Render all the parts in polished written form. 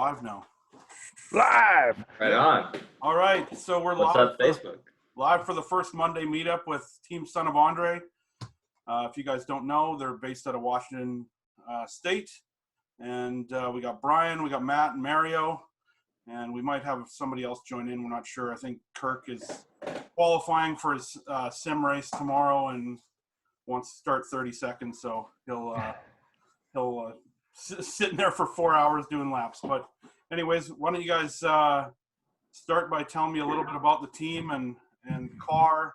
live now. Live! Right on. All right, so we're What's live. up, Facebook? Live for the first Monday meetup with Team Son of Andre. If you guys don't know, they're based out of Washington State. And we got Brian, we got Matt and Mario. And we might have somebody else join in. We're not sure. I think Kirk is qualifying for his sim race tomorrow and wants to start 30 seconds. So he'll sitting there for 4 hours doing laps. But anyways, why don't you guys start by telling me a little bit about the team and car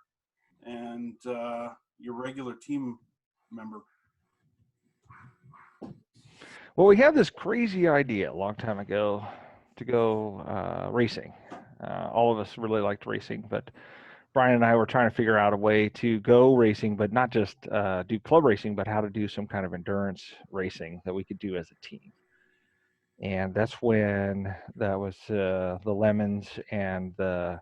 and your regular team member. Well, we had this crazy idea a long time ago to go racing. All of us really liked racing, but Brian and I were trying to figure out a way to go racing, but not just do club racing, but how to do some kind of endurance racing that we could do as a team. And that's when that was the Lemons and the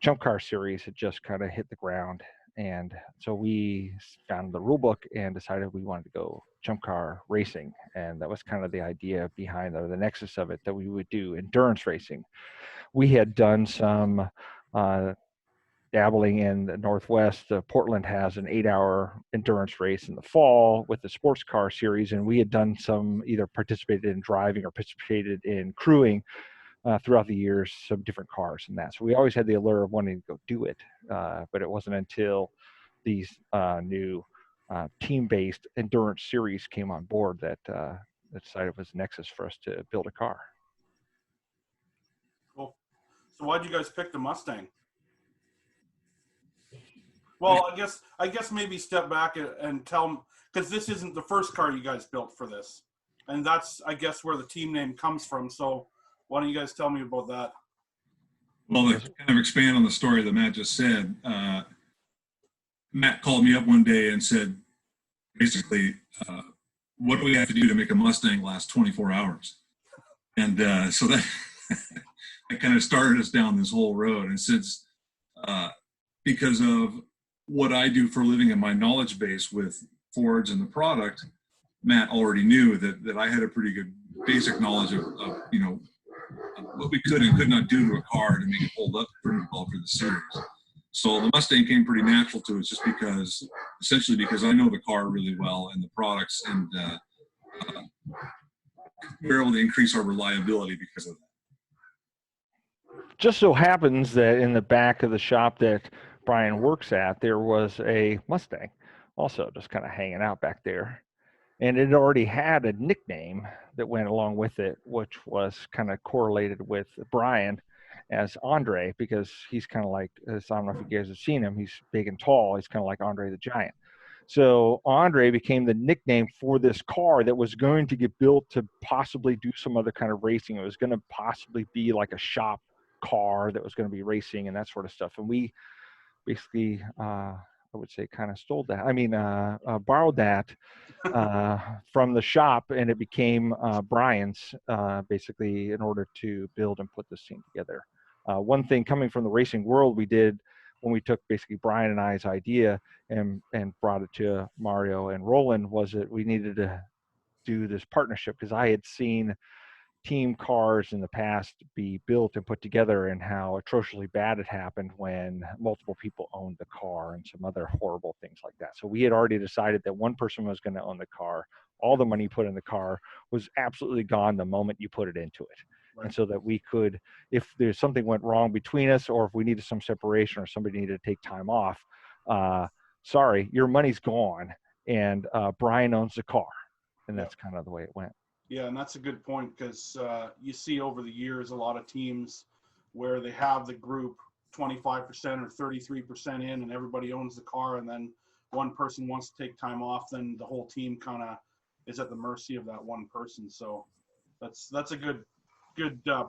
Chump Car series had just kind of hit the ground. And so we found the rule book and decided we wanted to go Chump Car racing. And that was kind of the idea behind the nexus of it, that we would do endurance racing. We had done some dabbling in the Northwest. Portland has an 8-hour endurance race in the fall with the sports car series, and we had done some, either participated in driving or participated in crewing throughout the years, some different cars and that. So we always had the allure of wanting to go do it, but it wasn't until these new team-based endurance series came on board that decided it was a nexus for us to build a car. Cool. So why'd you guys pick the Mustang? Well, I guess maybe step back and tell them, because this isn't the first car you guys built for this, and that's, I guess, where the team name comes from. So why don't you guys tell me about that? Well, to kind of expand on the story that Matt just said, Matt called me up one day and said, basically, what do we have to do to make a Mustang last 24 hours? And so that kind of started us down this whole road. And since, because of what I do for a living and my knowledge base with Fords and the product, Matt already knew that I had a pretty good basic knowledge of what we could and could not do to a car to make it hold up pretty well for the series. So the Mustang came pretty natural to us, just essentially because I know the car really well and the products, and we're able to increase our reliability because of that. Just so happens that in the back of the shop that Brian works at, there was a Mustang also just kind of hanging out back there. And it already had a nickname that went along with it, which was kind of correlated with Brian as Andre, because he's kind of like, I don't know if you guys have seen him, he's big and tall. He's kind of like Andre the Giant. So Andre became the nickname for this car that was going to get built to possibly do some other kind of racing. It was going to possibly be like a shop car that was going to be racing and that sort of stuff. And we basically, I would say, kind of stole that. I mean, borrowed that from the shop, and it became Brian's, basically, in order to build and put this thing together. One thing coming from the racing world we did when we took basically Brian and I's idea and brought it to Mario and Roland was that we needed to do this partnership, because I had seen team cars in the past be built and put together and how atrociously bad it happened when multiple people owned the car and some other horrible things like that. So we had already decided that one person was going to own the car. All the money you put in the car was absolutely gone the moment you put it into it. Right. And so that we could, if there's something went wrong between us, or if we needed some separation or somebody needed to take time off, sorry, your money's gone, and Brian owns the car. And that's kind of the way it went. Yeah, and that's a good point, because you see over the years a lot of teams where they have the group 25% or 33% in, and everybody owns the car, and then one person wants to take time off, then the whole team kind of is at the mercy of that one person. So that's a good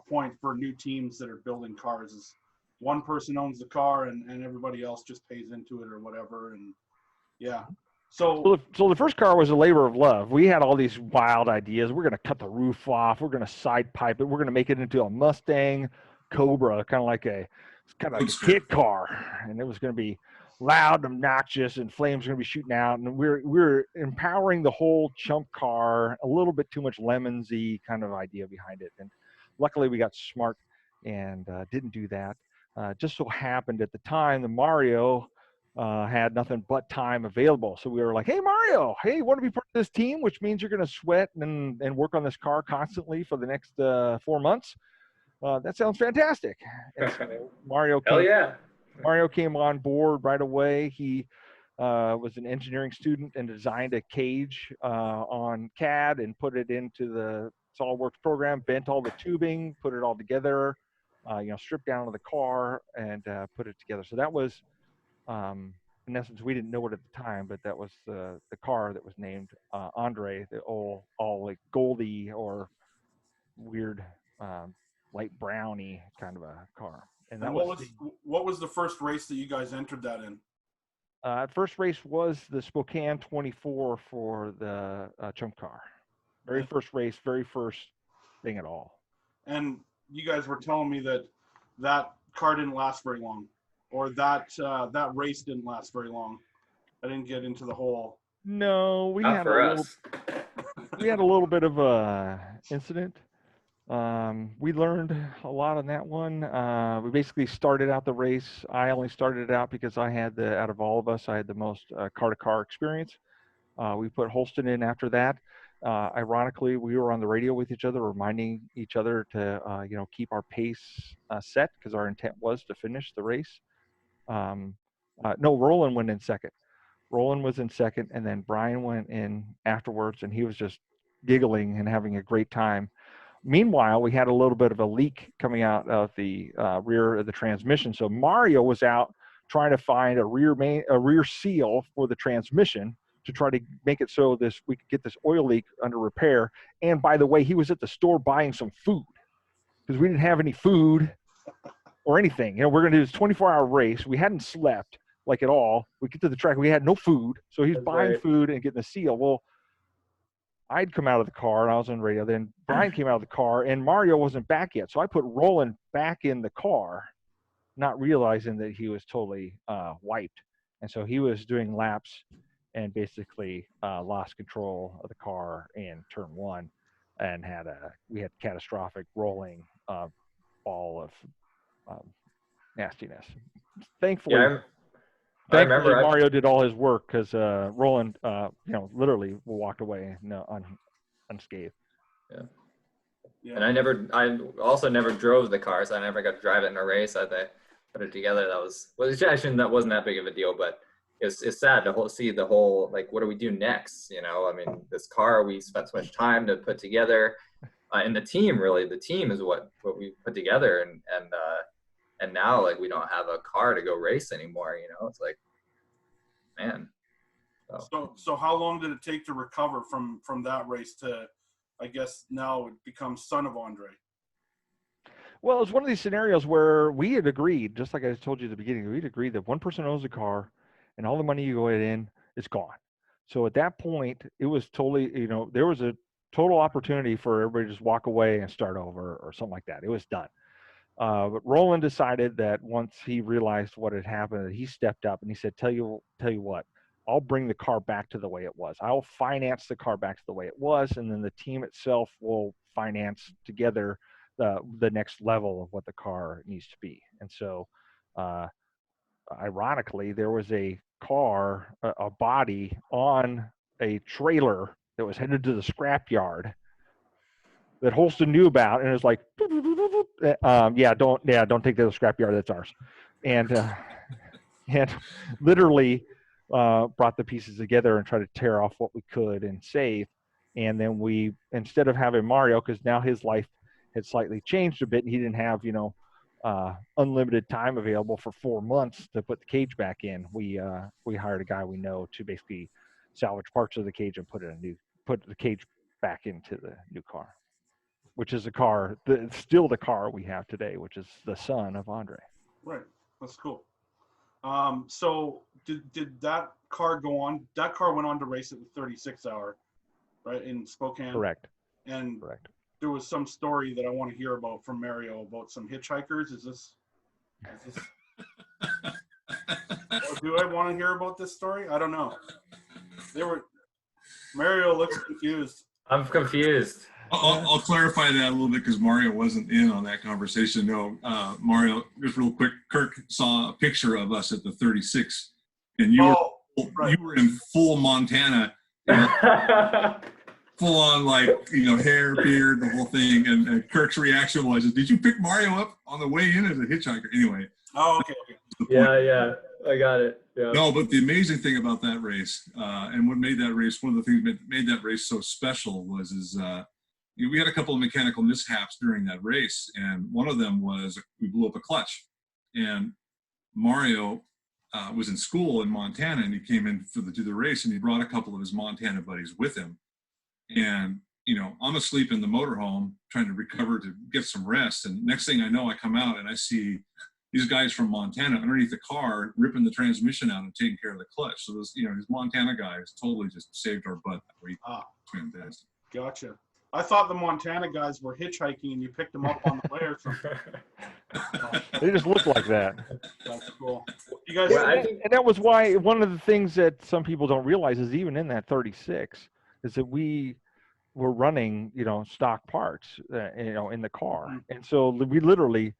point for new teams that are building cars, is one person owns the car and everybody else just pays into it or whatever. And yeah. So the first car was a labor of love. We had all these wild ideas. We're going to cut the roof off. We're going to side pipe it. We're going to make it into a Mustang Cobra, kind of like a kit car. And it was going to be loud and obnoxious, and flames are going to be shooting out. And we're empowering the whole chump car, a little bit too much lemonsy kind of idea behind it. And luckily we got smart and didn't do that. Just so happened at the time, the Mario had nothing but time available. So we were like, hey, Mario, hey, want to be part of this team, which means you're going to sweat and work on this car constantly for the next 4 months. That sounds fantastic. And so Hell yeah. Mario came on board right away. He was an engineering student and designed a cage on CAD and put it into the SolidWorks program, bent all the tubing, put it all together, stripped down to the car and put it together. So that was, in essence, we didn't know it at the time, but that was the car that was named Andre, the all like goldy or weird light browny kind of a car. And that what was the first race that you guys entered that in? First race was the Spokane 24 for the chump car. Very first race, very first thing at all. And you guys were telling me that car didn't last very long, or that race didn't last very long. I didn't get into the whole. No, we Not had for us. We had a little bit of a incident. We learned a lot on that one. We basically started out the race. I only started it out because I had out of all of us, I had the most car-to-car experience. We put Holston in after that. Ironically, we were on the radio with each other, reminding each other to, keep our pace set because our intent was to finish the race. No, Roland went in second. Roland was in second, and then Brian went in afterwards, and he was just giggling and having a great time. Meanwhile, we had a little bit of a leak coming out of the rear of the transmission. So Mario was out trying to find a rear seal for the transmission to try to make it so we could get this oil leak under repair. And by the way, he was at the store buying some food because we didn't have any food or anything. We're going to do this 24-hour race. We hadn't slept like at all. We get to the track. We had no food. So he's buying food and getting the seal. Well, I'd come out of the car and I was on radio. Then Brian came out of the car and Mario wasn't back yet. So I put Roland back in the car, not realizing that he was totally wiped. And so he was doing laps and basically lost control of the car in turn one and we had catastrophic rolling ball of nastiness. Thankfully, Mario did all his work because Roland, literally walked away unscathed. Yeah. And I also never drove the car, so I never got to drive it in a race. I put it together. That wasn't that big of a deal, but it's sad to see the whole, like, what do we do next? I mean, this car we spent so much time to put together, and the team is what we put together, and now, like, we don't have a car to go race anymore. It's like, man. So how long did it take to recover from that race to, I guess now it becomes Son of Andre? Well, it's one of these scenarios where we had agreed, just like I told you at the beginning, we'd agreed that one person owns the car and all the money you go in is gone. So at that point, it was totally, there was a total opportunity for everybody to just walk away and start over or something like that. It was done. But Roland decided that once he realized what had happened, that he stepped up and he said, tell you what, I'll bring the car back to the way it was. I'll finance the car back to the way it was, and then the team itself will finance together the next level of what the car needs to be. And so, ironically, there was a car, a body on a trailer that was headed to the scrapyard that Holston knew about, and it was like, don't take that to the scrapyard. That's ours. And literally brought the pieces together and tried to tear off what we could and save. And then we, instead of having Mario, because now his life had slightly changed a bit, and he didn't have unlimited time available for 4 months to put the cage back in. We hired a guy we know to basically salvage parts of the cage and put the cage back into the new car, which is still the car we have today, which is the Son of Andre. Right. That's cool. So did that car go on? That car went on to race at the 36 hour, right, in Spokane? Correct. And correct. There was some story that I want to hear about from Mario about some hitchhikers. Is this... Do I want to hear about this story? I don't know. Mario looks confused. I'm confused. I'll clarify that a little bit because Mario wasn't in on that conversation. No, Mario, just real quick, Kirk saw a picture of us at the 36, and you were in full Montana, full on hair, beard, the whole thing. And Kirk's reaction was, "Did you pick Mario up on the way in as a hitchhiker?" Anyway. Oh, okay. Yeah, I got it. Yeah. No, but the amazing thing about that race, and what made that race, one of the things that made that race so special was we had a couple of mechanical mishaps during that race, and one of them was we blew up a clutch. And Mario was in school in Montana, and he came in to the race, and he brought a couple of his Montana buddies with him. And I'm asleep in the motorhome trying to recover to get some rest, and next thing I know, I come out and I see these guys from Montana underneath the car ripping the transmission out and taking care of the clutch. So those, these Montana guys totally just saved our butt that week. Fantastic. Gotcha. I thought the Montana guys were hitchhiking and you picked them up on the way or something. They just look like that. That's cool. You guys, and that was why one of the things that some people don't realize is even in that 36 is that we were running, stock parts, in the car. And so we literally,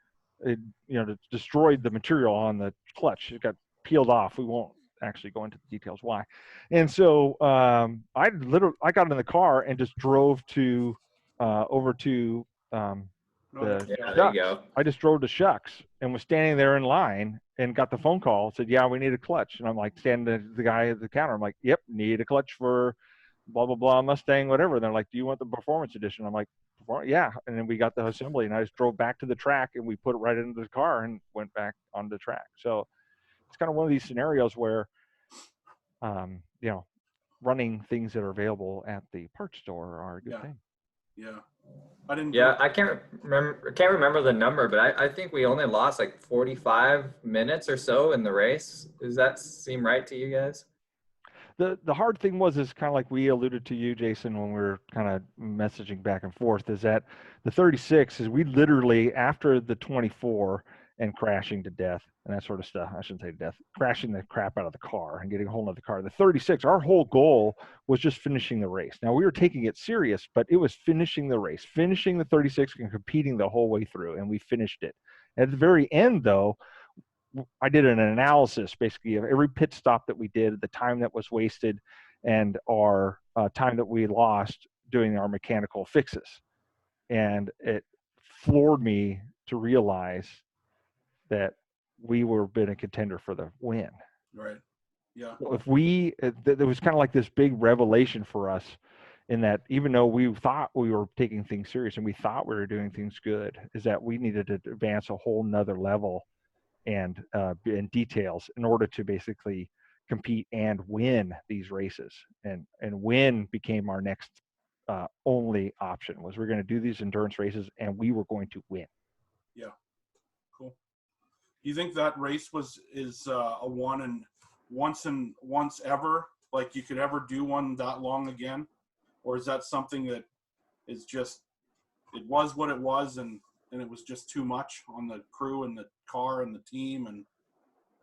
destroyed the material on the clutch. It got peeled off. We won't actually go into the details why. And so I got in the car and just drove to over to there you go. I just drove to Shucks and was standing there in line and got the phone call. Said, "Yeah, we need a clutch." And I'm like, standing the guy at the counter. I'm like, "Yep, need a clutch for blah blah blah Mustang, whatever." And they're like, "Do you want the performance edition?" I'm like, "Yeah." And then we got the assembly, and I just drove back to the track, and we put it right into the car and went back on the track. So it's kind of one of these scenarios where, running things that are available at the parts store are a good thing. Yeah. I can't remember the number, but I think we only lost like 45 minutes or so in the race. Does that seem right to you guys? The hard thing is kind of like we alluded to you, Jason, when we were kind of messaging back and forth, is that the 36 is we literally, after the 24 and crashing to death and that sort of stuff, I shouldn't say death, crashing the crap out of the car and getting a hold of the car. The 36, our whole goal was just finishing the race. Now, we were taking it serious, but it was finishing the race, finishing the 36 and competing the whole way through, and we finished it. At the very end, though, I did an analysis basically of every pit stop that we did, the time that was wasted, and our time that we lost doing our mechanical fixes. And it floored me to realize that we were been a contender for the win. Right. Yeah. If there was kind of like this big revelation for us in that even though we thought we were taking things serious and we thought we were doing things good, is that we needed to advance a whole nother level and details in order to basically compete and win these races. And win became our next only option. Was we're going to do these endurance races and we were going to win. Yeah. Cool. You think that race is a once ever, like you could ever do one that long again? Or is that something that is just, it was what it was and it was just too much on the crew and the car and the team and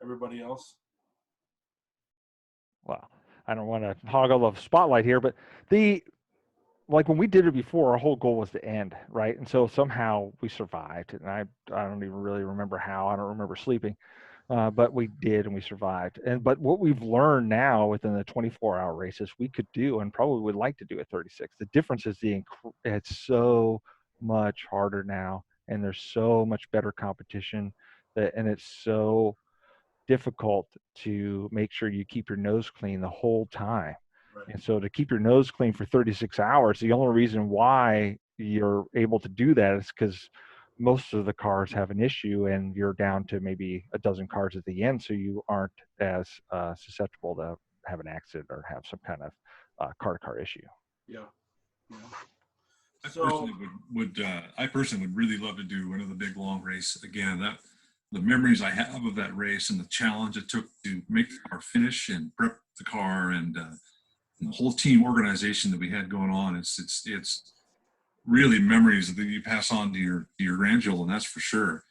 everybody else? Well, I don't want to hog all the spotlight here, but when we did it before, our whole goal was to end, right? And so somehow we survived, and I don't even really remember how. I don't remember sleeping, but we did, and we survived. But what we've learned now within the 24-hour races, we could do, and probably would like to do at 36. The difference is it's so much harder now, and there's so much better competition, and it's so difficult to make sure you keep your nose clean the whole time. Right. And so to keep your nose clean for 36 hours, the only reason why you're able to do that is because most of the cars have an issue and you're down to maybe a dozen cars at the end, so you aren't as susceptible to have an accident or have some kind of car-to-car issue. Yeah. I personally would really love to do another big long race again. The memories I have of that race and the challenge it took to make the car finish and prep the car and the whole team organization that we had going on, it's really memories that you pass on to your grandchildren, that's for sure.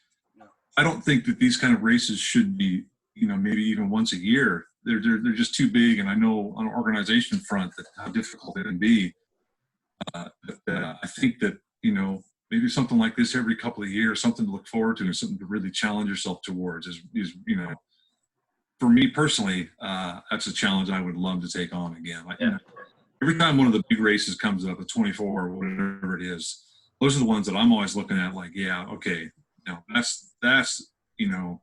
I don't think that these kind of races should be, maybe even once a year. They're just too big, and I know on an organization front that how difficult it can be. But I think that maybe something like this every couple of years, something to look forward to, and something to really challenge yourself towards is for me personally, that's a challenge I would love to take on again. Every time one of the big races comes up, a 24 or whatever it is, those are the ones that I'm always looking at. Like, yeah, okay, that's going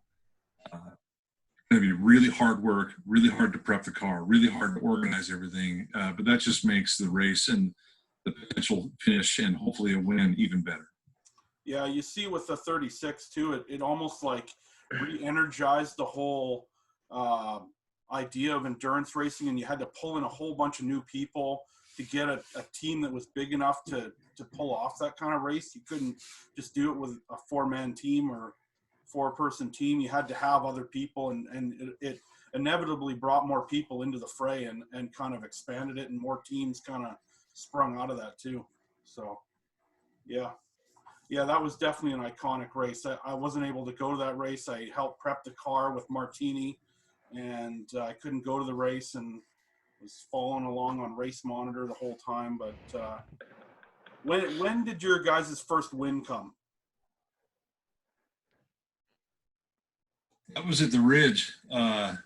to be really hard work, really hard to prep the car, really hard to organize everything. But that just makes the race and the potential finish and hopefully a win even better. Yeah, you see with the 36 too, it almost like re-energized the whole idea of endurance racing, and you had to pull in a whole bunch of new people to get a team that was big enough to pull off that kind of race. You couldn't just do it with a 4-man team or 4-person team. You had to have other people, and it inevitably brought more people into the fray and kind of expanded it, and more teams kind of sprung out of that too. So yeah, that was definitely an iconic race. I wasn't able to go to that race. I helped prep the car with Martini, and I couldn't go to the race and was following along on race monitor the whole time. But when did your guys' first win come? That was at the Ridge. I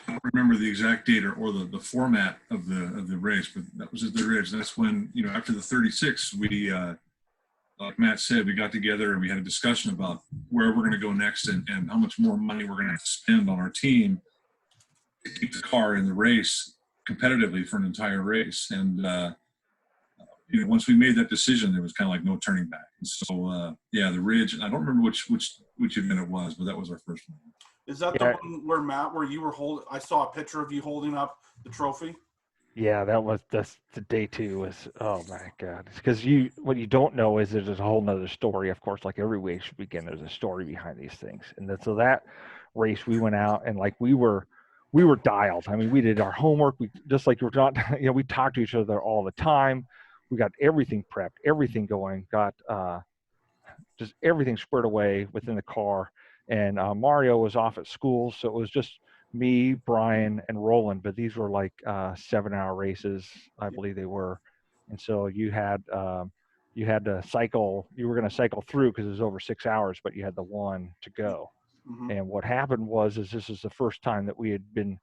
don't remember the exact date or the format of the race, but that was at the Ridge. That's when, after the 36, we, like Matt said, we got together and we had a discussion about where we're going to go next and how much more money we're going to have to spend on our team to keep the car in the race competitively for an entire race. And once we made that decision, there was kind of like no turning back. And so the Ridge, and I don't remember which event it was, but that was our first one. Is that the one where Matt, where you were holding? I saw a picture of you holding up the trophy. Yeah, that's the day 2 was, oh my God. Because what you don't know is there's a whole nother story. Of course, like every race weekend, there's a story behind these things. And then, so that race, we went out and like we were dialed. I mean, we did our homework. We just like we talked to each other all the time. We got everything prepped, everything going, got just everything squared away within the car. And Mario was off at school, so it was just me, Brian, and Roland. But these were like 7-hour races, I believe they were. And so you had to cycle. You were going to cycle through because it was over 6 hours, but you had the one to go. Mm-hmm. And what happened was this is the first time that we had been,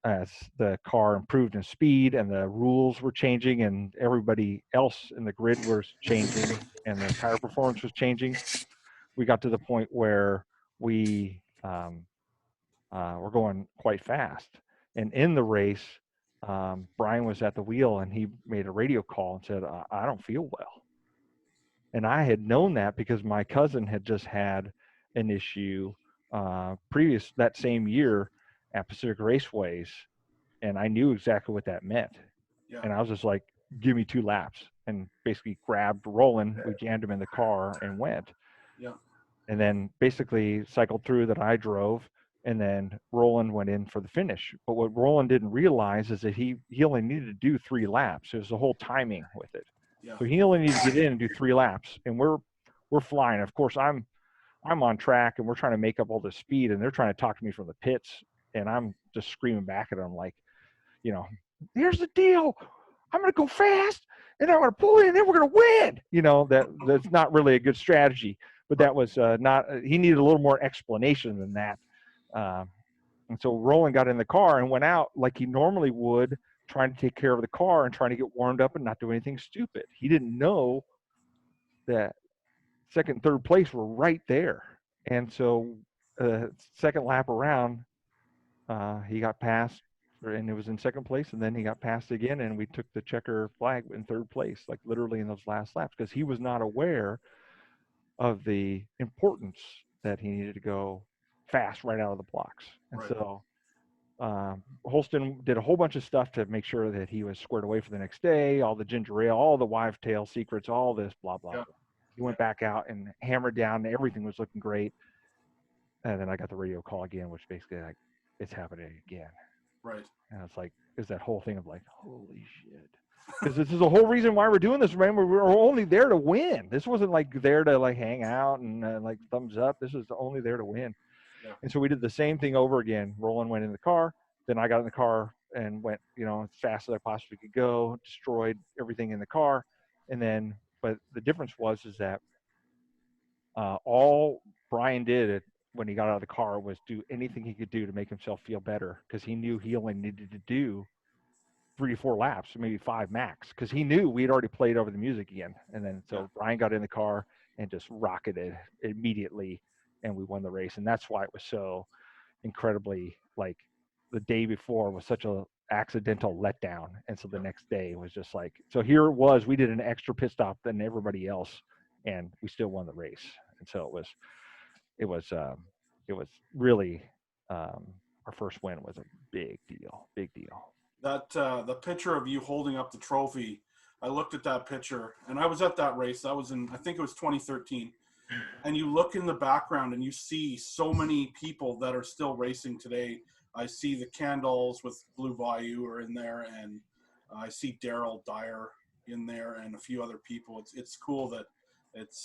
as the car improved in speed and the rules were changing and everybody else in the grid was changing and the tire performance was changing. We got to the point where we were going quite fast. And in the race, Brian was at the wheel and he made a radio call and said, I don't feel well. And I had known that because my cousin had just had an issue previous that same year at Pacific Raceways. And I knew exactly what that meant. Yeah. And I was just like, give me 2 laps, and basically grabbed Roland. We jammed him in the car and went. Yeah. And then basically cycled through that I drove, and then Roland went in for the finish. But what Roland didn't realize is that he only needed to do 3 laps. There's the whole timing with it. Yeah. So he only needed to get in and do 3 laps, and we're flying. Of course, I'm on track, and we're trying to make up all this speed, and they're trying to talk to me from the pits, and I'm just screaming back at them like, here's the deal. I'm going to go fast, and I'm going to pull in, and then we're going to win. That's not really a good strategy. But that was not. He needed a little more explanation than that. And so Roland got in the car and went out like he normally would, trying to take care of the car and trying to get warmed up and not do anything stupid. He didn't know that second and third place were right there. And so second lap around, he got passed, and it was in second place, and then he got passed again, and we took the checker flag in third place, like literally in those last laps, because he was not aware of the importance that he needed to go fast right out of the blocks. And so Holston did a whole bunch of stuff to make sure that he was squared away for the next day, all the ginger ale, all the wife tail secrets, all this, blah, blah, blah. He went back out and hammered down. Everything was looking great. And then I got the radio call again, which basically like, it's happening again. Right. And it's like, is that whole thing of like, holy shit. Because this is the whole reason why we're doing this. Remember, we were only there to win. This wasn't like there to like hang out and like thumbs up. This was only there to win. Yeah. And so we did the same thing over again. Roland went in the car. Then I got in the car and went, as fast as I possibly could go, destroyed everything in the car. And then, but the difference is that all Brian did when he got out of the car was do anything he could do to make himself feel better, because he knew he only needed to do 3 or 4 laps, maybe 5 max, because he knew we had already played over the music again. And then so Brian got in the car and just rocketed immediately, and we won the race. And that's why it was so incredibly, like, the day before was such a accidental letdown, and so the next day was just like, so here it was, we did an extra pit stop than everybody else, and we still won the race. And so it was really, our first win was a big deal. That the picture of you holding up the trophy, I looked at that picture, and I was at that race. That was I think it was 2013. And you look in the background and you see so many people that are still racing today. I see the Candles with Blue Bayou are in there, and I see Daryl Dyer in there and a few other people. It's cool that it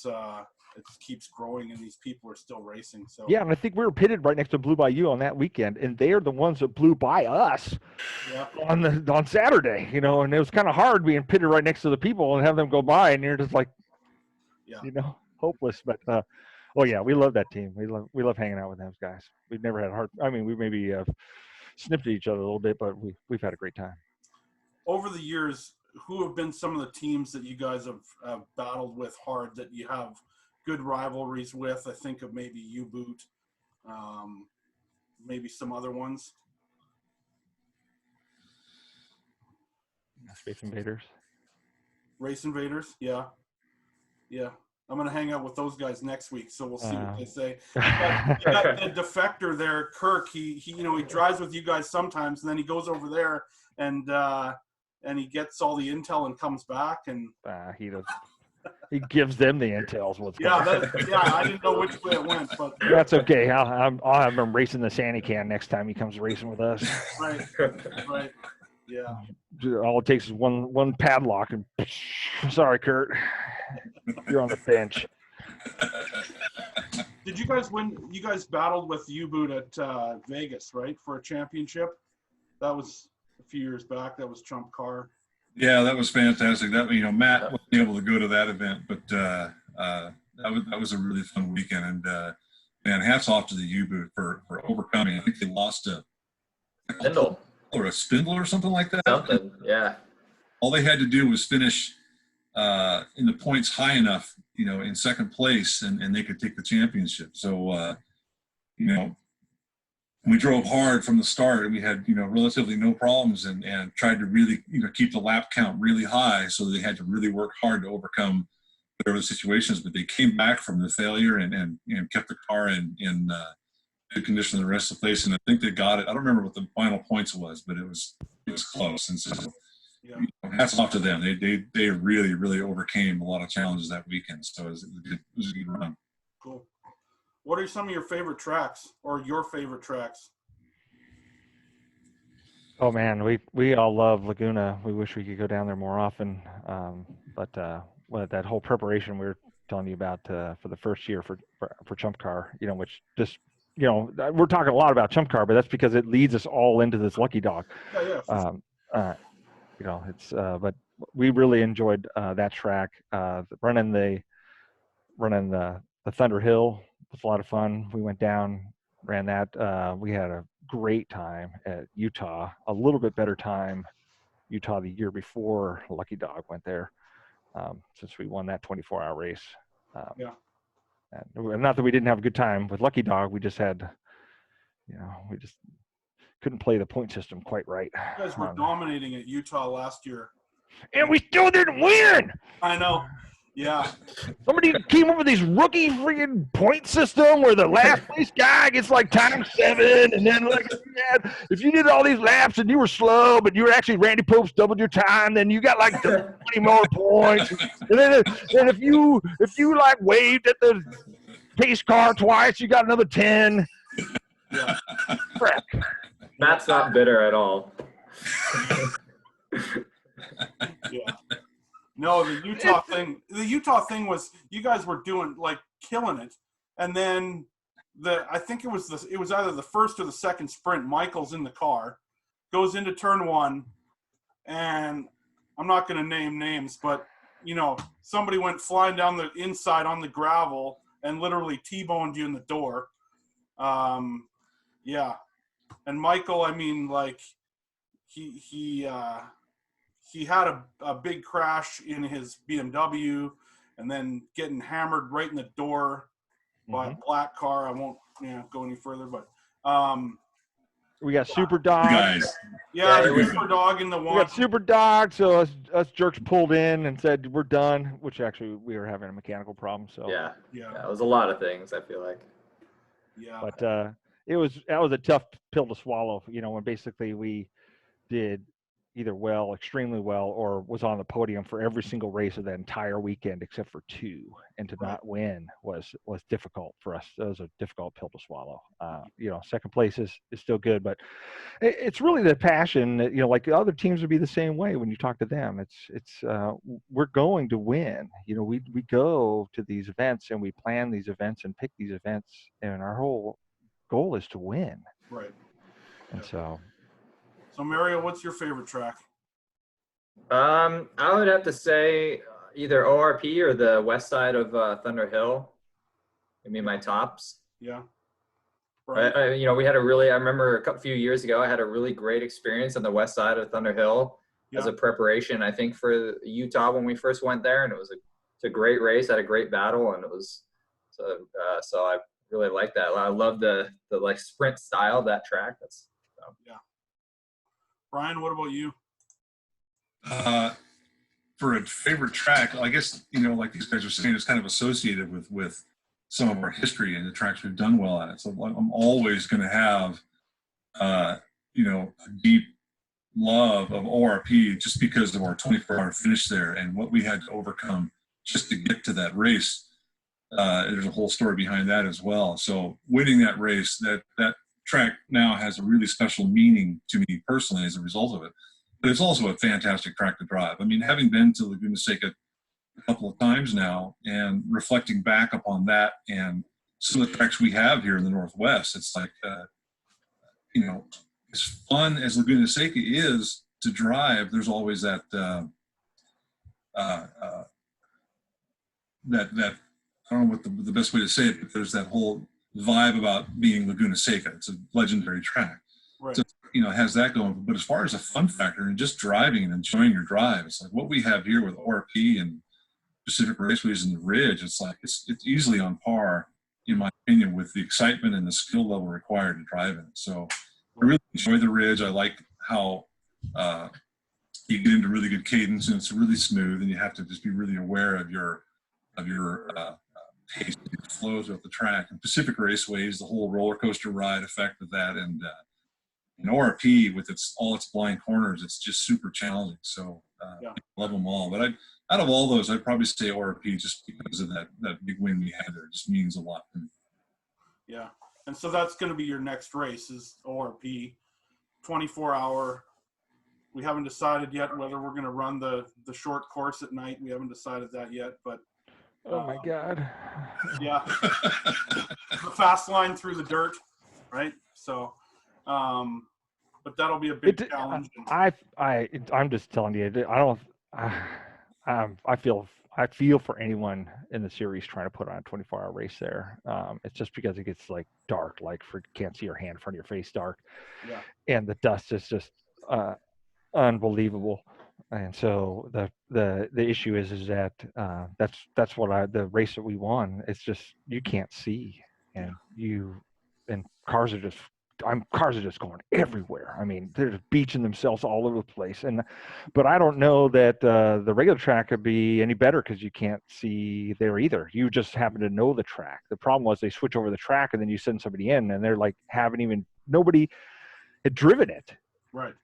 keeps growing and these people are still racing. So yeah, and I think we were pitted right next to Blue Bayou on that weekend, and they are the ones that blew by us on Saturday, and it was kind of hard being pitted right next to the people and have them go by, and you're just like, hopeless. But we love that team. We love hanging out with those guys. We've never had we maybe snipped at each other a little bit, but we've had a great time. Over the years, who have been some of the teams that you guys have battled with hard that you have good rivalries with? I think of maybe U-Boot, maybe some other ones. Space Invaders. Race Invaders, yeah. I'm going to hang out with those guys next week, so we'll see what they say. You got the defector there, Kirk. He drives with you guys sometimes, and then he goes over there and he gets all the intel and comes back, and he does. He gives them the intels. I didn't know which way it went, but that's okay. I'll have him racing the Sandy Can next time he comes racing with us. Right. Yeah. All it takes is one padlock, and sorry, Kurt, you're on the bench. Did you guys win? You guys battled with U-Boot at Vegas, right, for a championship? That was a few years back. That was Trump Car. Yeah, that was fantastic. That Matt wasn't able to go to that event, but that was a really fun weekend. And man, hats off to the U-Boot for overcoming. I think they lost a spindle or something like that. Something, yeah. All they had to do was finish in the points high enough, in second place, and they could take the championship. So, we drove hard from the start, and we had, relatively no problems, and tried to really, keep the lap count really high. So they had to really work hard to overcome whatever the situations. But they came back from the failure and kept the car in good condition the rest of the place. And I think they got it. I don't remember what the final points was, but it was close. And so hats off to them. They really, really overcame a lot of challenges that weekend. So it was a good run. Cool. What are some of your favorite tracks, or your favorite tracks? Oh man, we all love Laguna. We wish we could go down there more often. But that whole preparation we were telling you about for the first year for Chump Car, which just, we're talking a lot about Chump Car, but that's because it leads us all into this Lucky Dog. But we really enjoyed that track. Running the Thunder Hill was a lot of fun. We went down, ran that. We had a great time at Utah, a little bit better time Utah the year before Lucky Dog went there, since we won that 24-hour race. And not that we didn't have a good time with Lucky Dog, we just had, we just couldn't play the point system quite right. You guys were dominating at Utah last year. And we still didn't win! I know. Yeah. Somebody came up with these rookie freaking point system where the last place guy gets like ×7, and then like if you did all these laps and you were slow, but you were actually Randy Pope's doubled your time, then you got like 20 more points. And then if you like waved at the pace car twice, you got another 10. Yeah. Frick. Matt's not bitter at all. Yeah. No, the Utah thing was you guys were doing like killing it, and then I think it was either the first or the second sprint. Michael's in the car, goes into turn one, and I'm not going to name names, but somebody went flying down the inside on the gravel and literally T-boned you in the door. Yeah, and Michael, I mean, like he had a big crash in his BMW, and then getting hammered right in the door by a black car. I won't go any further, but we got Super Dog. Guys, yeah, Yeah, Super Dog in the We one. got Super Dog, so us jerks pulled in and said we're done, which actually we were having a mechanical problem. So Yeah, Yeah, it was a lot of things, I feel like. yeah, but that was a tough pill to swallow. When basically we did either extremely well, or was on the podium for every single race of the entire weekend except for 2, and to not win was difficult for us. That was a difficult pill to swallow. Second place is still good, but it's really the passion that, like the other teams would be the same way when you talk to them. It's we're going to win. We go to these events and we plan these events and pick these events, and our whole goal is to win. right. And so Mario, what's your favorite track? I would have to say either ORP or the west side of Thunder Hill. I mean, my tops. Yeah. Right. We had I remember a few years ago, I had a really great experience on the west side of Thunder Hill as a preparation, I think, for Utah when we first went there. And it's a great race, had a great battle. And it was, so I really like that. I love the like sprint style of that track. Yeah. Brian, what about you? For a favorite track, I guess, like these guys are saying, it's kind of associated with some of our history and the tracks we've done well at. So I'm always going to have, a deep love of ORP just because of our 24-hour finish there and what we had to overcome just to get to that race. There's a whole story behind that as well. So winning that race, that track now has a really special meaning to me personally as a result of it. But it's also a fantastic track to drive. I mean, having been to Laguna Seca a couple of times now and reflecting back upon that and some of the tracks we have here in the Northwest, it's like, as fun as Laguna Seca is to drive, there's always that I don't know what the best way to say it, but there's that whole vibe about being Laguna Seca. It's a legendary track. Right. So, it has that going. But as far as a fun factor and just driving and enjoying your drive, it's like what we have here with ORP and Pacific Raceways and the Ridge, it's like it's easily on par, in my opinion, with the excitement and the skill level required to drive it. So I really enjoy the Ridge. I like how you get into really good cadence and it's really smooth, and you have to just be really aware of your pace that flows with the track. And Pacific Raceways, the whole roller coaster ride effect of that, and ORP with all its blind corners, it's just super challenging. So I love them all. But out of all those, I'd probably say ORP just because of that big win we had there. It just means a lot to me. Yeah. And so that's going to be your next race is ORP, 24-hour. We haven't decided yet whether we're going to run the short course at night. We haven't decided that yet, but oh my God. Yeah. The fast line through the dirt, right? So but that'll be a big challenge. I'm just telling you, I feel for anyone in the series trying to put on a 24-hour race there. It's just because it gets like dark, can't see your hand in front of your face dark. Yeah. And the dust is just unbelievable. And so the issue is that that's what the race that we won. It's just you can't see, and cars are just going everywhere. I mean, they're beaching themselves all over the place. But I don't know that the regular track could be any better because you can't see there either. You just happen to know the track. The problem was they switch over the track and then you send somebody in and they're like nobody had driven it. Right.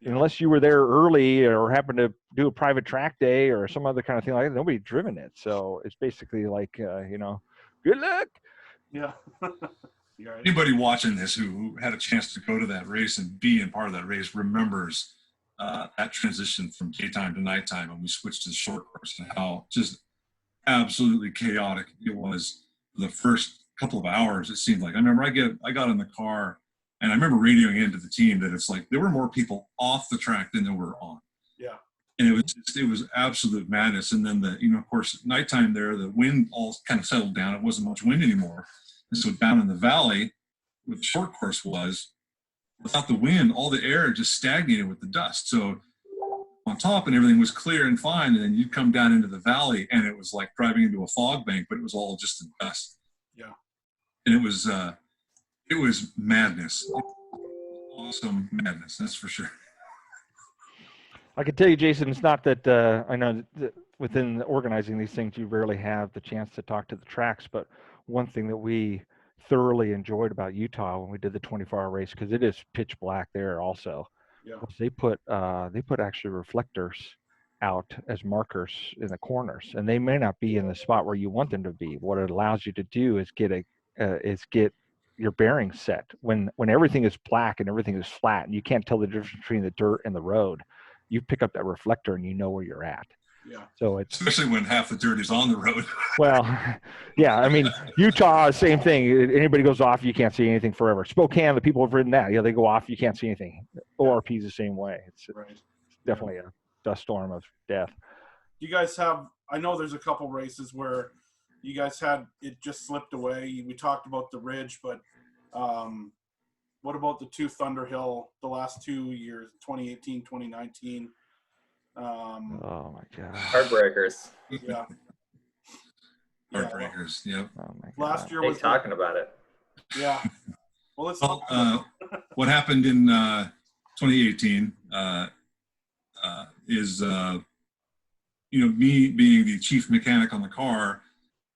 Yeah. Unless you were there early or happened to do a private track day or some other kind of thing like that, nobody had driven it. So it's basically like, good luck. Yeah. Right. Anybody watching this who had a chance to go to that race and be in part of that race remembers that transition from daytime to nighttime when we switched to the short course and how just absolutely chaotic it was the first couple of hours, it seemed like. I remember I got in the car, and I remember radioing into the team that it's like there were more people off the track than there were on. Yeah. And it was absolute madness. And then of course, nighttime there, the wind all kind of settled down. It wasn't much wind anymore. And so down in the valley, where the short course was, without the wind, all the air just stagnated with the dust. So on top and everything was clear and fine. And then you'd come down into the valley and it was like driving into a fog bank, but it was all just in dust. Yeah. And it was madness. Awesome madness, that's for sure. I can tell you, Jason, it's not that I know that within organizing these things, you rarely have the chance to talk to the tracks, but one thing that we thoroughly enjoyed about Utah when we did the 24-hour race, because it is pitch black there also, was they put actually reflectors out as markers in the corners, and they may not be in the spot where you want them to be. What it allows you to do is get your bearings set when everything is black and everything is flat and you can't tell the difference between the dirt and the road. You pick up that reflector and you know where you're at. Yeah. So it's especially when half the dirt is on the road. well, yeah. I mean, Utah, same thing. Anybody goes off, you can't see anything forever. Spokane, the people have ridden that. They go off, you can't see anything. ORP's the same way. It's definitely a dust storm of death. You guys have, I know there's a couple races where you guys had it just slipped away. We talked about the Ridge, but what about the two Thunderhill, the last 2 years, 2018, 2019? Oh my God. Heartbreakers. Yeah. Heartbreakers, yep. Oh my God. Last year Hate was talking about it. Yeah. Well, let's what happened in 2018 is me being the chief mechanic on the car,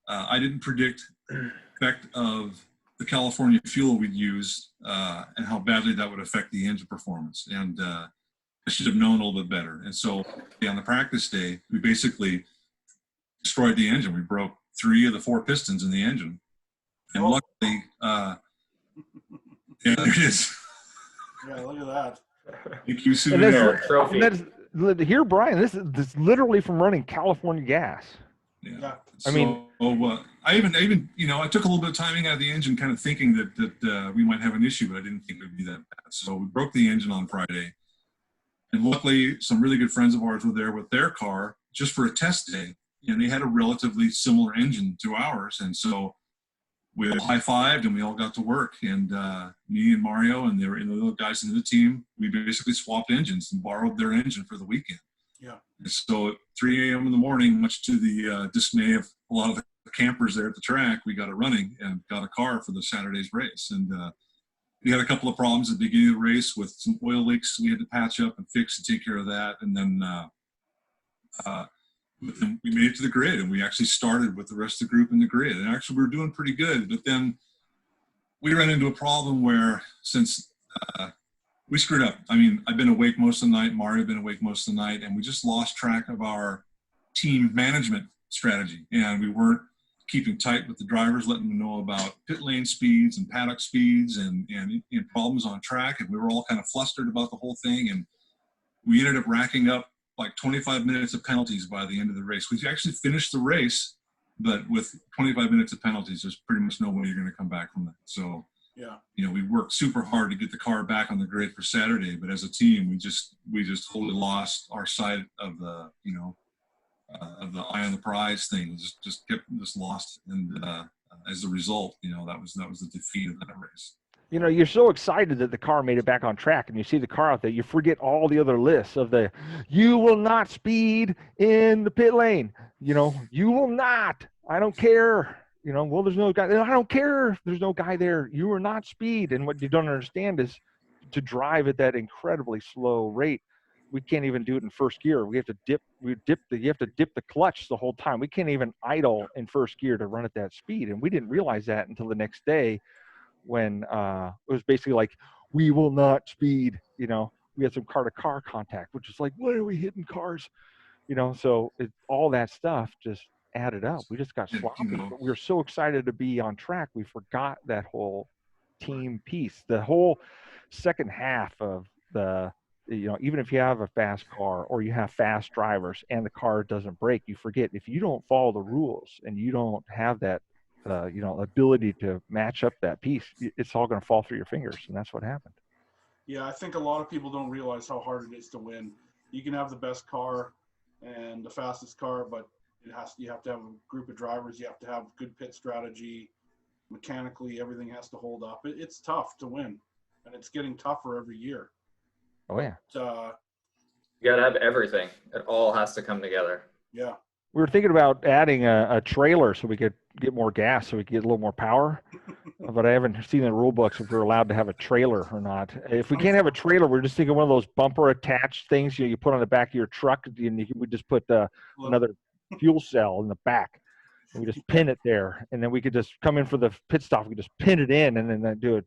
I didn't predict the effect of the California fuel we'd use and how badly that would affect the engine performance. And I should have known a little bit better. And so on the practice day, we basically destroyed the engine. We broke 3 of the 4 pistons in the engine. And luckily, yeah, there it is. Yeah, look at that. Thank you, souvenir. Trophy. Here, Brian, this is literally from running California gas. Yeah. I mean, I even I took a little bit of timing out of the engine, kind of thinking that we might have an issue, but I didn't think it would be that bad. So we broke the engine on Friday, and luckily, some really good friends of ours were there with their car just for a test day, and they had a relatively similar engine to ours, and so we all high-fived and we all got to work. And me and Mario and the other guys in the team, we basically swapped engines and borrowed their engine for the weekend. Yeah. And so at 3 a.m. in the morning, much to the dismay of a lot of the campers there at the track, we got it running and got a car for the Saturday's race. And we had a couple of problems at the beginning of the race with some oil leaks we had to patch up and fix and take care of that. And then we made it to the grid, and we actually started with the rest of the group in the grid. And actually, we were doing pretty good. But then we ran into a problem where, since we screwed up. I mean, I've been awake most of the night. Mario had been awake most of the night, and we just lost track of our team management strategy. And we weren't keeping tight with the drivers, letting them know about pit lane speeds and paddock speeds and problems on track. And we were all kind of flustered about the whole thing. And we ended up racking up like 25 minutes of penalties by the end of the race. We actually finished the race, but with 25 minutes of penalties, there's pretty much no way you're going to come back from that. So, yeah, we worked super hard to get the car back on the grid for Saturday, but as a team, we just totally lost our sight of the, of the eye on the prize thing. Just kept lost. And as a result, that was the defeat of that race. You're so excited that the car made it back on track, and you see the car out there, you forget all the other lists of you will not speed in the pit lane. You will not. I don't care. Well, there's no guy. I don't care if there's no guy there. You are not speed. And what you don't understand is to drive at that incredibly slow rate, we can't even do it in first gear. We have to you have to dip the clutch the whole time. We can't even idle in first gear to run at that speed. And we didn't realize that until the next day, when it was basically like, we will not speed. We had some car-to-car contact, which is like, why are we hitting cars? So all that stuff just added up. We just got sloppy. But we were so excited to be on track, we forgot that whole team piece. The whole second half of the, even if you have a fast car or you have fast drivers and the car doesn't break, you forget, if you don't follow the rules and you don't have that ability to match up that piece, it's all going to fall through your fingers, and that's what happened. Yeah, I think a lot of people don't realize how hard it is to win. You can have the best car and the fastest car, but you have to have a group of drivers. You have to have good pit strategy. Mechanically, everything has to hold up. It's tough to win, and it's getting tougher every year. Oh yeah. You got to have everything. It all has to come together. Yeah. We were thinking about adding a trailer so we could get more gas, so we could get a little more power. But I haven't seen in the rule books if we're allowed to have a trailer or not. If we can't have a trailer, we're just thinking one of those bumper attached things you put on the back of your truck, and we just put another fuel cell in the back. And we just pin it there, and then we could just come in for the pit stop. We could just pin it in, and then do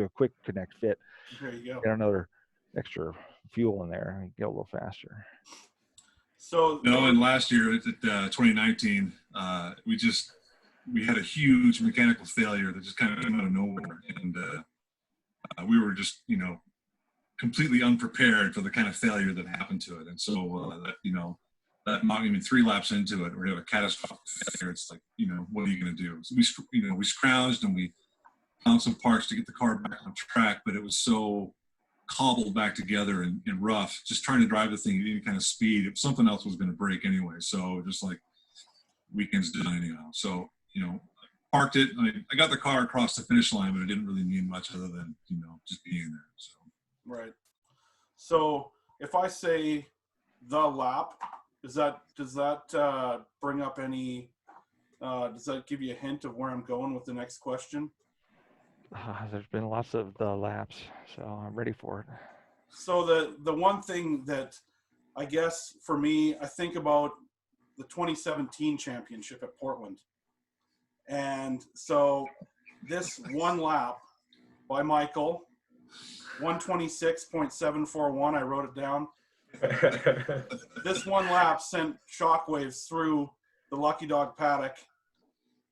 a quick connect fit. There you go. Get another extra fuel in there and get a little faster. So and last year at 2019, we had a huge mechanical failure that just kind of came out of nowhere, and we were just completely unprepared for the kind of failure that happened to it. And so that not even 3 laps into it, we have a catastrophic failure. It's like, what are you going to do? So we scrounged and we found some parts to get the car back on track, but it was so cobbled back together and rough, just trying to drive the thing at any kind of speed. If something else was going to break anyway. So just like weekends done anyhow. So, parked it. I got the car across the finish line, but it didn't really mean much other than, just being there. So. Right. So if I say the lap, does that bring up any, does that give you a hint of where I'm going with the next question? There's been lots of the laps, so I'm ready for it. So the one thing that I guess for me, I think about the 2017 championship at Portland. And so this one lap by Michael, 126.741, I wrote it down. This one lap sent shockwaves through the Lucky Dog paddock.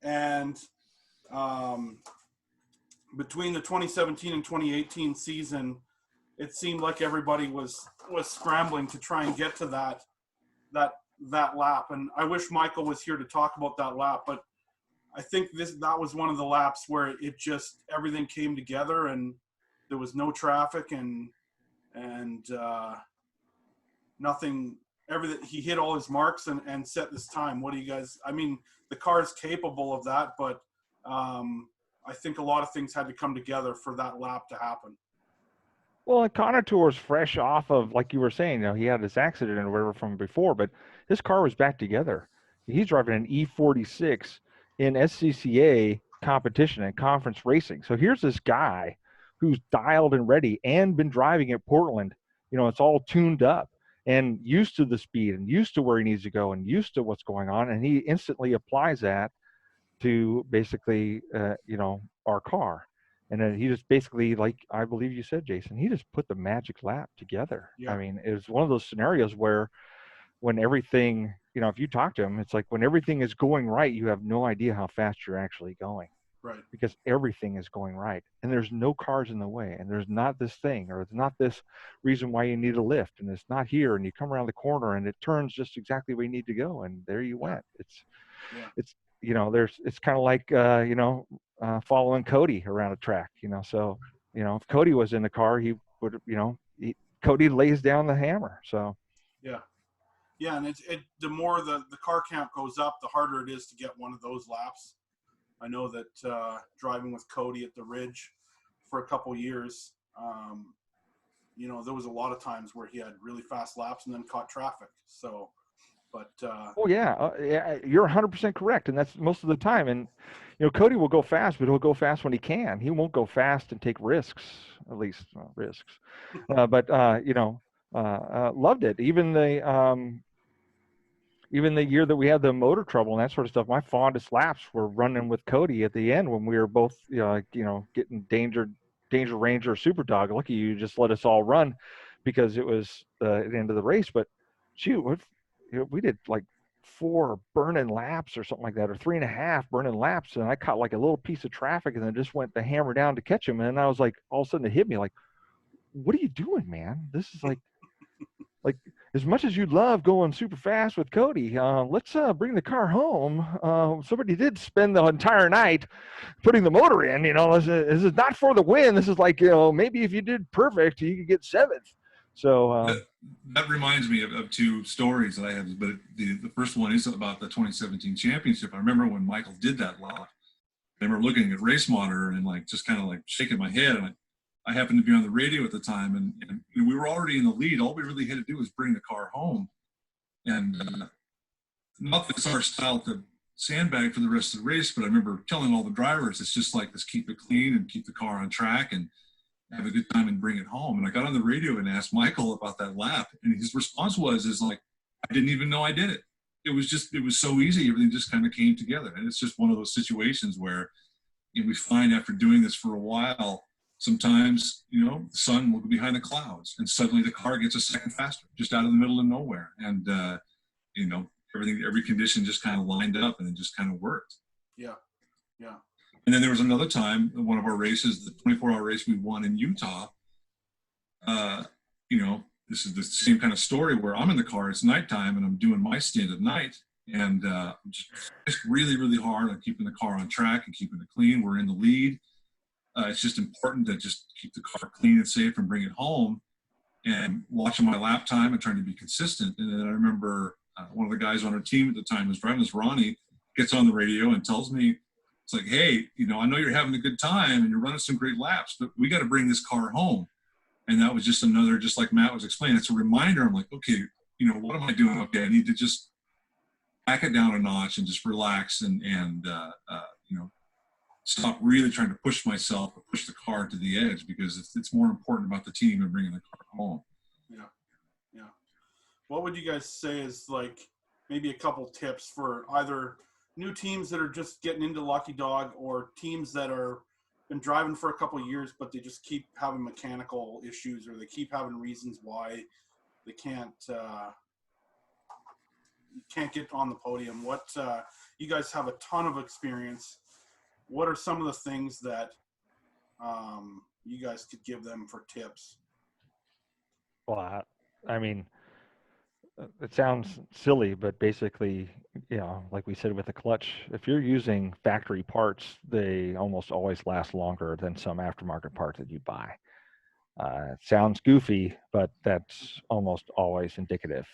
And between the 2017 and 2018 season, it seemed like everybody was scrambling to try and get to that lap. And I wish Michael was here to talk about that lap, but I think that was one of the laps where it just everything came together and there was no traffic and nothing. Everything, he hit all his marks and set this time. What do you guys? I mean, the car is capable of that, but I think a lot of things had to come together for that lap to happen. Well, and Contour's fresh off of, like you were saying, he had this accident or whatever from before, but his car was back together. He's driving an E46 in SCCA competition and conference racing. So here's this guy who's dialed and ready and been driving at Portland. It's all tuned up and used to the speed and used to where he needs to go and used to what's going on. And he instantly applies that to basically, our car. And then he just basically, like I believe you said, Jason, he just put the magic lap together. Yeah. I mean, it was one of those scenarios where when everything, if you talk to him, it's like when everything is going right, you have no idea how fast you're actually going. Right. Because everything is going right. And there's no cars in the way. And there's not this thing, or it's not this reason why you need a lift. And it's not here. And you come around the corner and it turns just exactly where you need to go. And there you went. It's kind of like, following Cody around a track, so, if Cody was in the car, he would, Cody lays down the hammer. So. Yeah. Yeah. And the more the car count goes up, the harder it is to get one of those laps. I know that driving with Cody at the Ridge for a couple years, there was a lot of times where he had really fast laps and then caught traffic. So, but yeah, you're 100% correct, and that's most of the time. And Cody will go fast, but he'll go fast when he can. He won't go fast and take risks, at least risks. But loved it. Even the year that we had the motor trouble and that sort of stuff, my fondest laps were running with Cody at the end when we were both, getting Danger Ranger, Super Dog. Lucky you just let us all run because it was the end of the race. But shoot, we did like 4 burning laps or something like that, or 3.5 burning laps, and I caught like a little piece of traffic and then just went the hammer down to catch him. And I was like, all of a sudden it hit me like, what are you doing, man? This is like as much as you love going super fast with Cody, let's bring the car home. Somebody did spend the entire night putting the motor in. This is not for the win. This is like, maybe if you did perfect, you could get 7th. So that reminds me of two stories that I have. But the first one is about the 2017 championship. I remember when Michael did that lap. I remember looking at Race Monitor and like just kind of like shaking my head. And I happened to be on the radio at the time, and we were already in the lead. All we really had to do was bring the car home. And not that it's our style to sandbag for the rest of the race, but I remember telling all the drivers, it's just like, let's keep it clean and keep the car on track and have a good time and bring it home. And I got on the radio and asked Michael about that lap, and his response was like, I didn't even know I did it. It was so easy. Everything just kind of came together. And it's just one of those situations where we find after doing this for a while, sometimes, the sun will go behind the clouds and suddenly the car gets a second faster, just out of the middle of nowhere. And, every condition just kind of lined up and it just kind of worked. Yeah. Yeah. And then there was another time, one of our races, the 24-hour race we won in Utah. This is the same kind of story where I'm in the car, it's nighttime, and I'm doing my stint at night. And just really, really hard on keeping the car on track and keeping it clean. We're in the lead. It's just important to just keep the car clean and safe and bring it home, and watching my lap time and trying to be consistent. And then I remember one of the guys on our team at the time was driving this, Ronnie, gets on the radio and tells me, it's like, hey, I know you're having a good time and you're running some great laps, but we got to bring this car home. And that was just another, just like Matt was explaining, it's a reminder. I'm like, okay, what am I doing? Okay, I need to just back it down a notch and just relax and stop really trying to push myself or push the car to the edge, because it's more important about the team and bringing the car home. Yeah. Yeah. What would you guys say is like maybe a couple tips for either new teams that are just getting into Lucky Dog or teams that are been driving for a couple of years, but they just keep having mechanical issues or they keep having reasons why they can't get on the podium? What you guys have a ton of experience. What are some of the things that you guys could give them for tips? Well, I mean, it sounds silly, but basically, like we said with the clutch, if you're using factory parts, they almost always last longer than some aftermarket parts that you buy. It sounds goofy, but that's almost always indicative.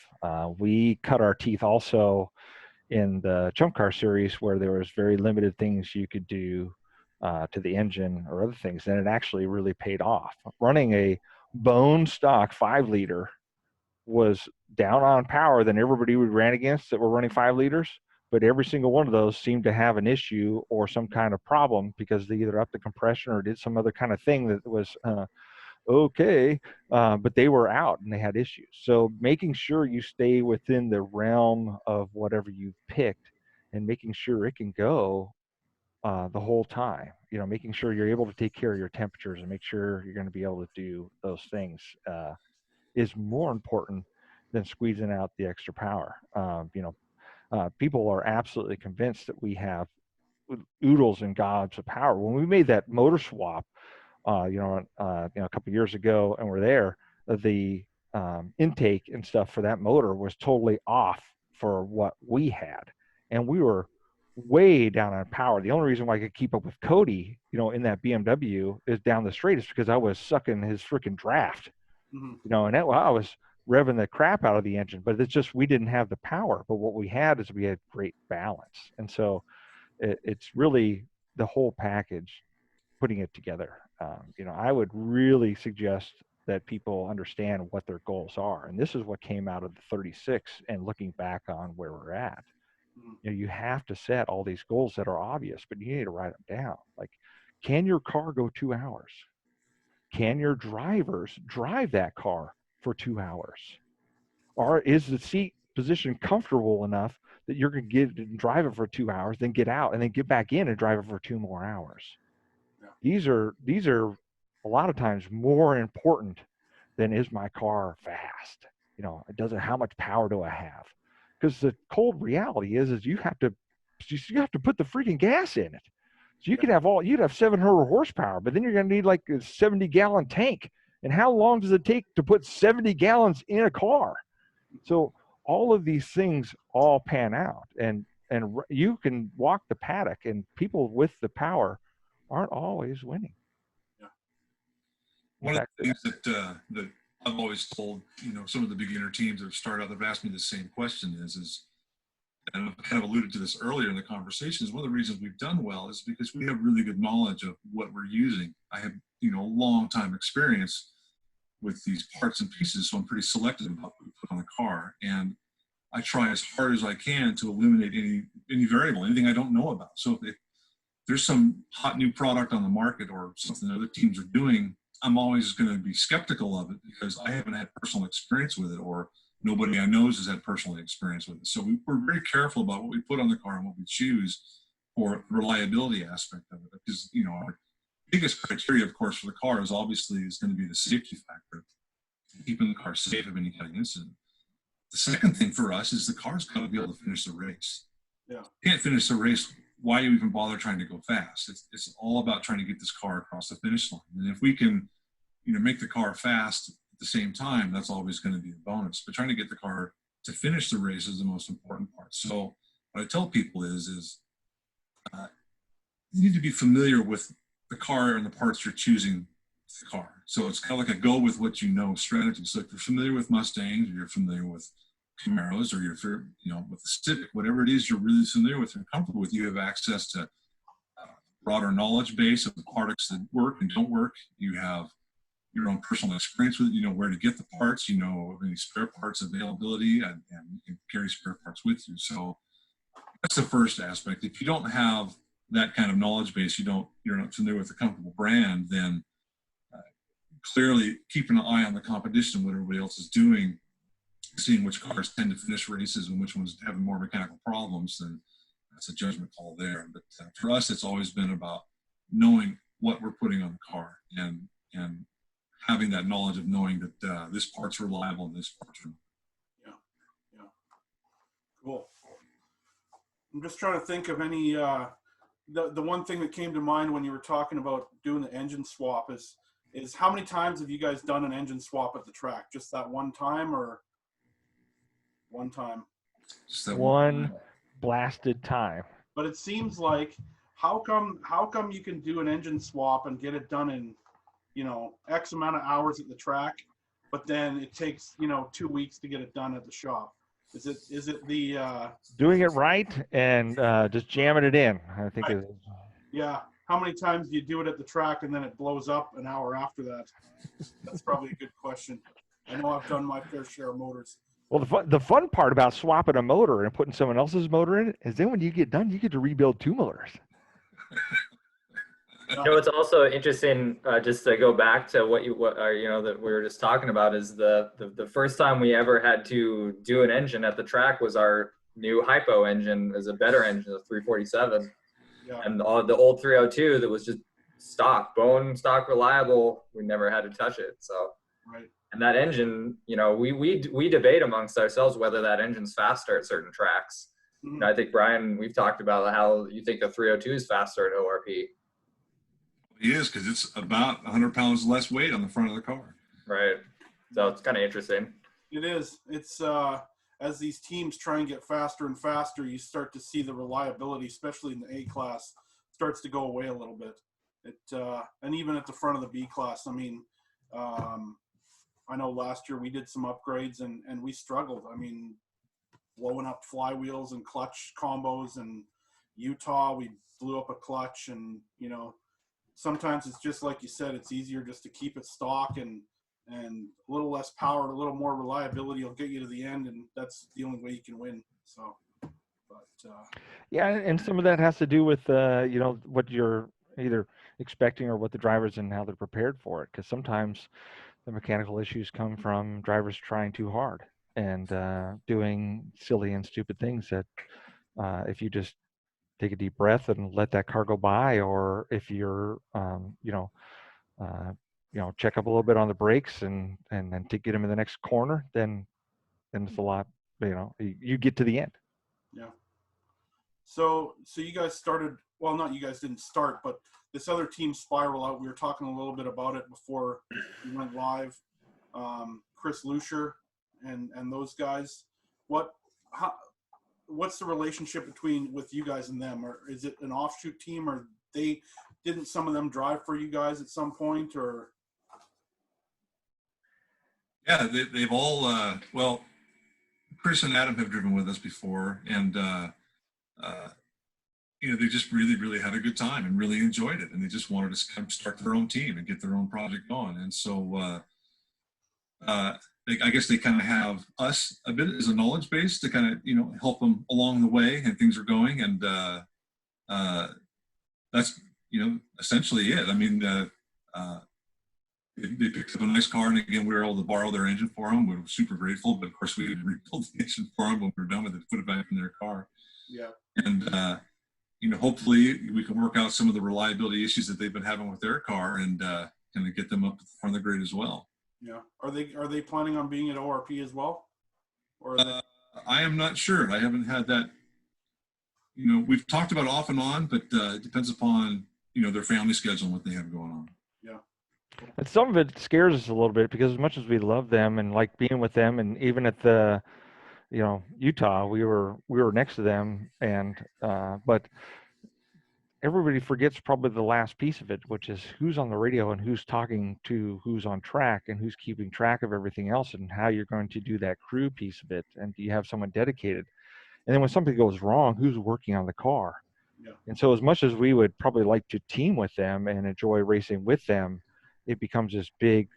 We cut our teeth also in the Chump Car series, where there was very limited things you could do to the engine or other things, and it actually really paid off. Running a bone stock 5-liter was down on power than everybody we ran against that were running 5 liters, but every single one of those seemed to have an issue or some kind of problem because they either upped the compression or did some other kind of thing that was okay, but they were out and they had issues. So making sure you stay within the realm of whatever you've picked and making sure it can go the whole time, making sure you're able to take care of your temperatures and make sure you're going to be able to do those things is more important than squeezing out the extra power. People are absolutely convinced that we have oodles and gobs of power. When we made that motor swap, a couple of years ago, and we're there, the intake and stuff for that motor was totally off for what we had, and we were way down on power. The only reason why I could keep up with Cody, in that BMW is down the straight is because I was sucking his freaking draft. Mm-hmm. And I was revving the crap out of the engine, but it's just we didn't have the power. But what we had is we had great balance, and so it's really the whole package, putting it together. I would really suggest that people understand what their goals are, and this is what came out of the 36. And looking back on where we're at, you have to set all these goals that are obvious, but you need to write them down. Like, can your car go 2 hours? Can your drivers drive that car for 2 hours? Or is the seat position comfortable enough that you're going to get and drive it for 2 hours, then get out and then get back in and drive it for 2 more hours? Yeah. These are a lot of times more important than is my car fast? It doesn't, how much power do I have? Because the cold reality is you have to put the freaking gas in it. So you'd have 700 horsepower, but then you're going to need like a 70-gallon tank. And how long does it take to put 70 gallons in a car? So all of these things all pan out, and you can walk the paddock, and people with the power aren't always winning. Yeah. One of the things that I've always told, some of the beginner teams that have started out, they've asked me the same question is, and I've kind of alluded to this earlier in the conversation, is one of the reasons we've done well is because we have really good knowledge of what we're using. I have, long time experience with these parts and pieces, so I'm pretty selective about what we put on the car. And I try as hard as I can to eliminate any variable, anything I don't know about. So if there's some hot new product on the market or something other teams are doing, I'm always going to be skeptical of it because I haven't had personal experience with it, or nobody I know has had personal experience with it. So we're very careful about what we put on the car and what we choose for the reliability aspect of it. Because, our biggest criteria, of course, for the car is going to be the safety factor, keeping the car safe of any kind of incident. The second thing for us is the car's got to be able to finish the race. Yeah. You can't finish the race. Why you even bother trying to go fast? It's all about trying to get this car across the finish line. And if we can, make the car fast at the same time, that's always going to be a bonus. But trying to get the car to finish the race is the most important part. So what I tell people is you need to be familiar with the car and the parts you're choosing for the car. So it's kind of like a go with what you know strategy. So if you're familiar with Mustangs, or you're familiar with Camaros, or you're with the Civic, whatever it is you're really familiar with and comfortable with, you have access to broader knowledge base of the products that work and don't work. You have your own personal experience with it. You know where to get the parts. You know any spare parts availability, and you can carry spare parts with you. So that's the first aspect. If you don't have that kind of knowledge base, you're not familiar with a comfortable brand, then clearly keeping an eye on the competition, what everybody else is doing, seeing which cars tend to finish races and which ones have more mechanical problems, then that's a judgment call there. But for us, it's always been about knowing what we're putting on the car and having that knowledge of knowing that this part's reliable and this part's not. Yeah. Cool. I'm just trying to think of any, the one thing that came to mind when you were talking about doing the engine swap is how many times have you guys done an engine swap at the track? Just that one time, or one time? Just that One blasted time. But it seems like, how come you can do an engine swap and get it done in, X amount of hours at the track, but then it takes, 2 weeks to get it done at the shop? Is it the doing it right and just jamming it in? I think right. Yeah. How many times do you do it at the track and then it blows up an hour after that? That's probably a good question. I know I've done my fair share of motors. Well, the fun part about swapping a motor and putting someone else's motor in it is then when you get done, you get to rebuild two motors. It's also interesting, just to go back to what that we were just talking about, is the first time we ever had to do an engine at the track was our new hypo engine. Is a better engine, the 347. Yeah. And the old 302 that was just bone stock reliable. We never had to touch it. So, right. And that engine, we debate amongst ourselves whether that engine's faster at certain tracks. Mm-hmm. I think, Brian, we've talked about how you think the 302 is faster at ORP. It is, because it's about 100 pounds less weight on the front of the car. Right. So it's kind of interesting. It is. It's as these teams try and get faster and faster, you start to see the reliability, especially in the A class, starts to go away a little bit. And even at the front of the B class, I mean, I know last year we did some upgrades and we struggled. I mean, blowing up flywheels and clutch combos, and Utah, we blew up a clutch, and, sometimes it's just like you said, it's easier just to keep it stock and a little less power, a little more reliability will get you to the end, and that's the only way you can win. So, but yeah, and some of that has to do with what you're either expecting or what the drivers and how they're prepared for it. Because sometimes the mechanical issues come from drivers trying too hard and doing silly and stupid things that if you just take a deep breath and let that car go by, or if you're check up a little bit on the brakes and then to get them in the next corner, then it's a lot, you get to the end. Yeah. So you guys started, well, not you guys didn't start, but this other team Spiral Out, we were talking a little bit about it before we went live. Chris Lucier and those guys. What's the relationship with you guys and them? Or is it an offshoot team, or didn't some of them drive for you guys at some point, or? Yeah, they've all, well, Chris and Adam have driven with us before, and, they just really, really had a good time and really enjoyed it. And they just wanted to kind of start their own team and get their own project going. And so, I guess they kind of have us a bit as a knowledge base to kind of, help them along the way and things are going. And that's, essentially it. I mean, they picked up a nice car, and again, we were able to borrow their engine for them. We were super grateful, but of course we had to rebuild the engine for them when we were done with it, put it back in their car. Yeah. And, hopefully we can work out some of the reliability issues that they've been having with their car and kind of get them up on the grade as well. Yeah. Are they planning on being at ORP as well? Or I am not sure. I haven't had that. We've talked about it off and on, but it depends upon, their family schedule and what they have going on. Yeah. And some of it scares us a little bit because as much as we love them and like being with them, and even at the, Utah, we were next to them, and but everybody forgets probably the last piece of it, which is who's on the radio and who's talking to who's on track and who's keeping track of everything else and how you're going to do that crew piece of it. And do you have someone dedicated? And then when something goes wrong, who's working on the car? Yeah. And so as much as we would probably like to team with them and enjoy racing with them, it becomes this big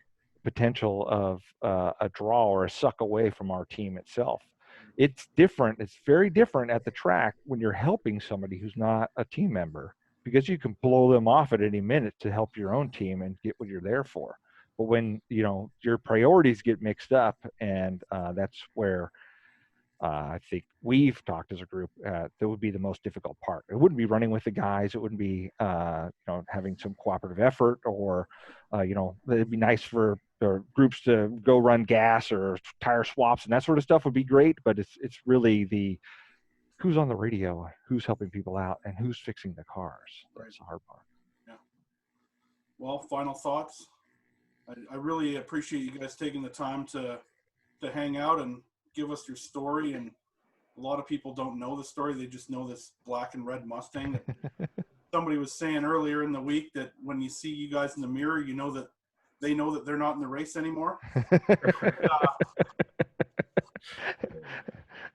potential of a draw or a suck away from our team itself. It's different. It's very different at the track when you're helping somebody who's not a team member, because you can blow them off at any minute to help your own team and get what you're there for. But when, your priorities get mixed up, and that's where I think we've talked as a group, that would be the most difficult part. It wouldn't be running with the guys. It wouldn't be, having some cooperative effort, or, it'd be nice for groups to go run gas or tire swaps and that sort of stuff would be great. But it's really the who's on the radio, who's helping people out, and who's fixing the cars. That's the hard part. Yeah. Well, final thoughts. I really appreciate you guys taking the time to hang out and give us your story. And a lot of people don't know the story. They just know this black and red Mustang. Somebody was saying earlier in the week that when you see you guys in the mirror, you know that they know that they're not in the race anymore.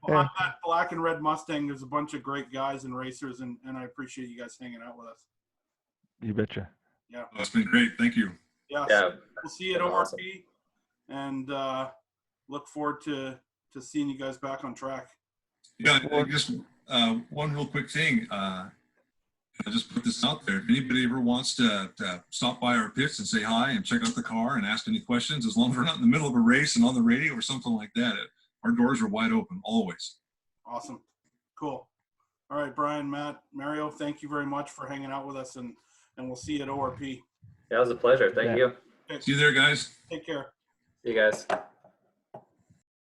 Behind that black and red Mustang, there's a bunch of great guys and racers, and I appreciate you guys hanging out with us. You betcha. Yeah. It's been great. Thank you. Yeah. Yeah. So we'll see you at ORP, awesome. And look forward to seeing you guys back on track. Yeah, just one real quick thing. I'll just put this out there. If anybody ever wants to stop by our pits and say hi and check out the car and ask any questions, as long as we're not in the middle of a race and on the radio or something like that, our doors are wide open, always. Awesome. Cool. All right, Brian, Matt, Mario, thank you very much for hanging out with us, and we'll see you at ORP. Yeah, it was a pleasure. Thank you. See you there, guys. Take care. See you guys.